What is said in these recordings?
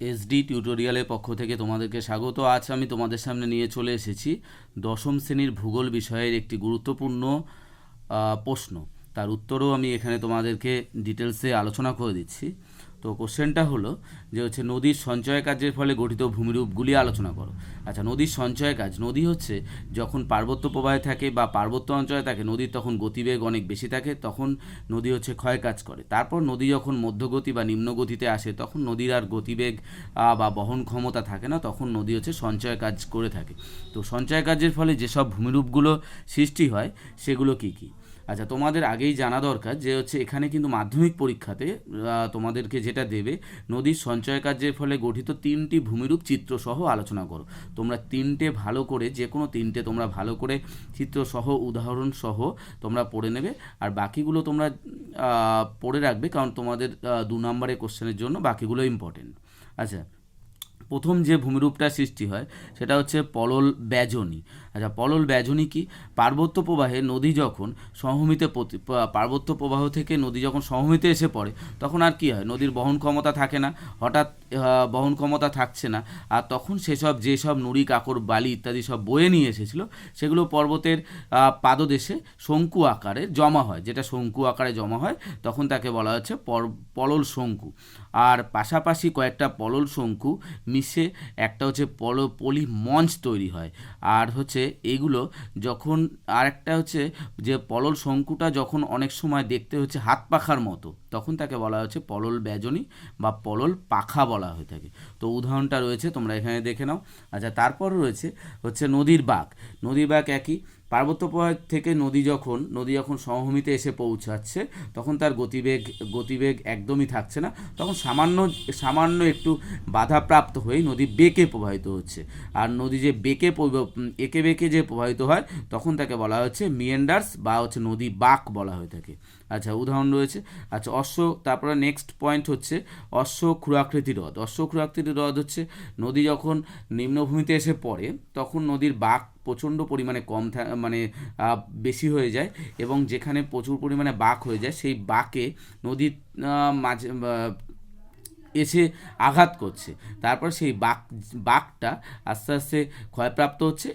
SD টিউটোরিয়ালের পক্ষ থেকে তোমাদেরকে স্বাগত। আজ আমি তোমাদের সামনে নিয়ে চলে এসেছি দশম শ্রেণীর ভূগোল বিষয়ের একটি গুরুত্বপূর্ণ প্রশ্ন। তার উত্তরও আমি এখানে তোমাদেরকে ডিটেলসে আলোচনা করে দিচ্ছি। তো কোশ্চেনটা হলো যে নদীর সঞ্চয় কার্যের ফলে গঠিত ভূমিরূপগুলি আলোচনা করো। আচ্ছা, নদীর সঞ্চয় কাজ, নদী হচ্ছে যখন পার্বত্য প্রবাহে থাকে বা পার্বত্য অঞ্চলে থাকে, নদীর তখন গতিবেগ অনেক বেশি থাকে, তখন নদী ক্ষয় কাজ করে। তারপর নদী যখন মধ্যগতি বা নিম্নগতিতে আসে, তখন নদীর আর গতিবেগ বা বহন ক্ষমতা থাকে না, তখন নদী সঞ্চয় কাজ করে থাকে। তো সঞ্চয় কার্যের ফলে যেসব ভূমিরূপগুলো সৃষ্টি হয় সেগুলো কি কি? আচ্ছা, তোমাদের আগেই জানা দরকার যে এখানে কিন্তু মাধ্যমিক পরীক্ষাতে তোমাদেরকে যেটা দেবে, নদীর সঞ্চয় কার্যের ফলে গঠিত 3টি ভূমিরূপ চিত্রসহ আলোচনা করো। তোমরা 3টে ভালো করে, যে কোনো 3টে তোমরা ভালো করে চিত্রসহ উদাহরণসহ তোমরা পড়ে নেবে, আর বাকিগুলো তোমরা পড়ে রাখবে, কারণ তোমাদের 2 নম্বরের কোশ্চেনের জন্য বাকিগুলো ইম্পর্টেন্ট। আচ্ছা, প্রথম যে ভূমিরূপটা সৃষ্টি হয় সেটা হচ্ছে পলল ব্যাজনী। আচ্ছা, পলল ব্যাজনী কি? পার্বত্য প্রবাহে নদী যখন সমভূমিতে পার্বত্য প্রবাহ থেকে নদী যখন সমভূমিতে এসে পড়ে, তখন আর কি হয়, নদীর বহন ক্ষমতা থাকে না, হঠাৎ বহন ক্ষমতা থাকছে না, আর তখন যেসব নুড়ি কাকড় বালি ইত্যাদি সব বয়ে নিয়ে এসেছিলো, সেগুলো পর্বতের পাদদেশে শঙ্কু আকারে জমা হয়। যেটা শঙ্কু আকারে জমা হয় তখন তাকে বলা হচ্ছে পলল শঙ্কু। আর পাশাপাশি কয়েকটা পলল শঙ্কু মিশে একটা পলি মঞ্চ তৈরি হয়। আর এগুলো যখন, আর একটা যে পলল শঙ্কুটা যখন অনেক সময় দেখতে হাত পাখার মতো, তখন তাকে বলা হচ্ছে পলল ব্যাজনী বা পলল পাখা বলা হয়ে থাকে। তো উদাহরণটা রয়েছে, তোমরা এখানে দেখে নাও। আচ্ছা, তারপর রয়েছে নদীর বাঁক। নদীর বাঁক একই, পার্বত্য প্রবাহ থেকে নদী যখন সমভূমিতে এসে পৌঁছাচ্ছে, তখন তার গতিবেগ একদমই থাকছে না, তখন সামান্য একটু বাধাপ্রাপ্ত হয়ে নদী বেঁকে প্রবাহিত হচ্ছে। আর নদী যে এঁকে বেঁকে যে প্রবাহিত হয়, তখন তাকে বলা হচ্ছে মিয়েন্ডার্স বা নদী বাঁক বলা হয়ে থাকে। আচ্ছা, উদাহরণ রয়েছে। আচ্ছা, তারপরে নেক্সট পয়েন্ট ক্ষুরাকৃতি হ্রদ। ক্ষুরাকৃতি হ্রদ নদী যখন নিম্নভূমিতে এসে পড়ে, তখন নদীর বাঁক প্রচণ্ড পরিমাণে বেশি হয়ে যায়, এবং যেখানে প্রচুর পরিমাণে বাঁক হয়ে যায়, সেই বাঁকে নদীর মাঝে এসে আঘাত করছে। তারপর সেই বাঁকটা আস্তে আস্তে ক্ষয়প্রাপ্ত হচ্ছে,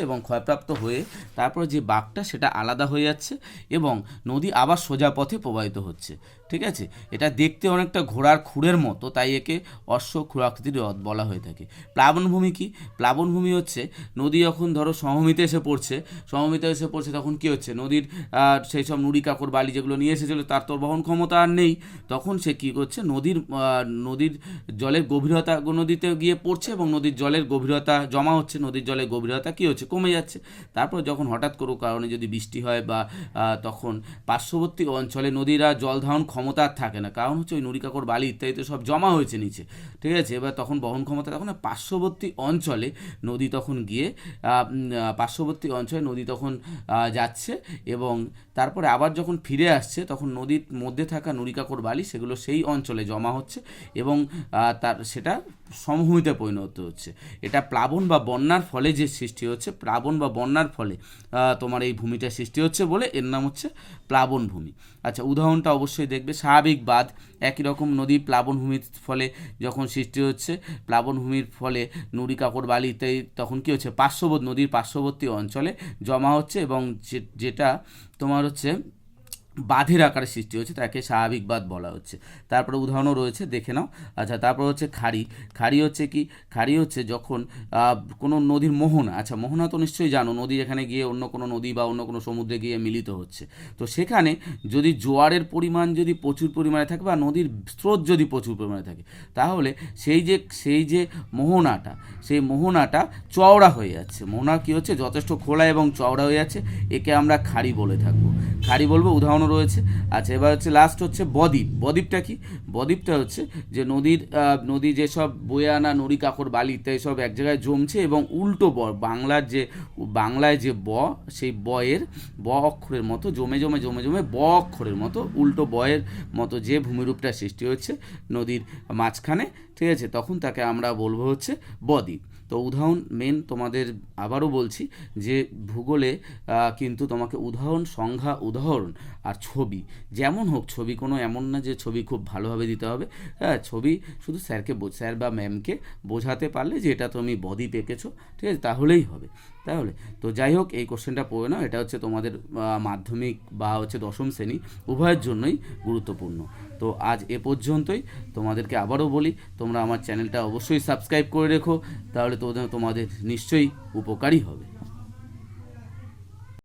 এবং ক্ষয়প্রাপ্ত হয়ে তারপর যে বাঁকটা সেটা আলাদা হয়ে যাচ্ছে, এবং নদী আবার সোজা পথে প্রবাহিত হচ্ছে। ঠিক আছে, এটা দেখতে অনেকটা ঘোড়ার খুরের মতো, তাই একে ক্ষুরাকৃতি হ্রদ বলা হয়ে থাকে। প্লাবনভূমি কি? প্লাবনভূমি নদী যখন ধরো সমভূমিতে এসে পড়ছে, তখন কি হচ্ছে, নদীর সেই সব নুড়ি কাকড় বালি যেগুলো নিয়ে এসেছিলো, তার তো বহন ক্ষমতা আর নেই, তখন সে কী করছে, নদীর জলের গভীরতা নদীতে গিয়ে পড়ছে, এবং নদীর জলের গভীরতা জমা হচ্ছে, নদীর জলের গভীরতা কী হচ্ছে, কমে যাচ্ছে। তারপর যখন হঠাৎ কোনো কারণে যদি বৃষ্টি হয়, বা তখন পার্শ্ববর্তী অঞ্চলে নদীরা জল ধারণ ক্ষমতা আর থাকে না, কারণ ওই নুড়ি কাকড় বালি ইত্যাদি সব জমা হয়েছে নিচে। ঠিক আছে, এবার তখন বহন ক্ষমতা, তখন পার্শ্ববর্তী অঞ্চলে নদী তখন যাচ্ছে, এবং তারপরে আবার যখন ফিরে আসছে, তখন নদীর মধ্যে থাকা নুড়ি কাকড় বালি সেগুলো সেই অঞ্চলে জমা হচ্ছে, এবং সেটা সমভূমিতে পরিণত হচ্ছে। এটা প্লাবন বা বন্যার ফলে যে সৃষ্টি হচ্ছে, তোমার এই ভূমিটা সৃষ্টি হচ্ছে বলে এর নাম হচ্ছে প্লাবন ভূমি। আচ্ছা, উদাহরণটা অবশ্যই দেখবে। স্বাভাবিক বাঁধ একই রকম, নদী প্লাবনভূমির ফলে যখন সৃষ্টি হচ্ছে, প্লাবনভূমির ফলে নুড়ি কাকড় বালি ইত্যাদি তখন কী হচ্ছে, নদীর পার্শ্ববর্তী অঞ্চলে জমা হচ্ছে, এবং যেটা তোমার বাঁধের আকারে সৃষ্টি হচ্ছে, তাকে স্বাভাবিক বাঁধ বলা হচ্ছে। তারপরে উদাহরণও রয়েছে, দেখে নাও। আচ্ছা, তারপর খাড়ি। কি? খাড়ি যখন কোনো নদীর মোহনা। আচ্ছা, মোহনা তো নিশ্চয়ই জানো, নদী এখানে গিয়ে অন্য কোনো নদী বা অন্য কোনো সমুদ্রে গিয়ে মিলিত হচ্ছে। তো সেখানে যদি জোয়ারের পরিমাণ যদি প্রচুর পরিমাণে থাকে, বা নদীর স্রোত যদি প্রচুর পরিমাণে থাকে, তাহলে সেই যে মোহনাটা চওড়া হয়ে যাচ্ছে। মোহনা কী হচ্ছে, যথেষ্ট খোলা এবং চওড়া হয়ে যাচ্ছে, একে আমরা খাড়ি বলে থাকবো, খাড়ি বলবো। উদাহরণ রয়েছে। আচ্ছা, এবার লাস্ট বদ্বীপ। বদ্বীপটা কি? বদ্বীপটা যে নদী যেসব বয়ে আনা নুড়ি কাকড় বালি ইত্যাদি সব এক জায়গায় জমছে, এবং উল্টো বাংলায় যে সেই ব অক্ষরের মতো জমে ব অক্ষরের মতো, উল্টো বয়ের মতো যে ভূমিরূপটা সৃষ্টি হচ্ছে নদীর মাঝখানে, ঠিক আছে, তখন তাকে আমরা বলবো বদ্বীপ। তো উদাহরণ মেন তোমাদের আবারও বলছি যে ভূগোলে কিন্তু তোমাকে উদাহরণ, সংজ্ঞা, উদাহরণ আর ছবি যেমন হোক, ছবি কোনো এমন না যে ছবি খুব ভালোভাবে দিতে হবে, হ্যাঁ ছবি শুধু স্যার বা ম্যামকে বোঝাতে পারলে যে এটা তুমি বদ্বীপ এঁকেছো, ঠিক আছে, তাহলেই হবে। তাহলে তো যাই হোক, এই কোশ্চেনটা পড়ে নাও, এটা হচ্ছে তোমাদের মাধ্যমিক বা হচ্ছে দশম শ্রেণী উভয়ের জন্যই গুরুত্বপূর্ণ। তো আজ এ পর্যন্তই। তোমাদেরকে আবারও বলি, তোমরা আমার চ্যানেলটা অবশ্যই সাবস্ক্রাইব করে রেখো, তাহলে তোমাদের নিশ্চয়ই উপকারী হবে।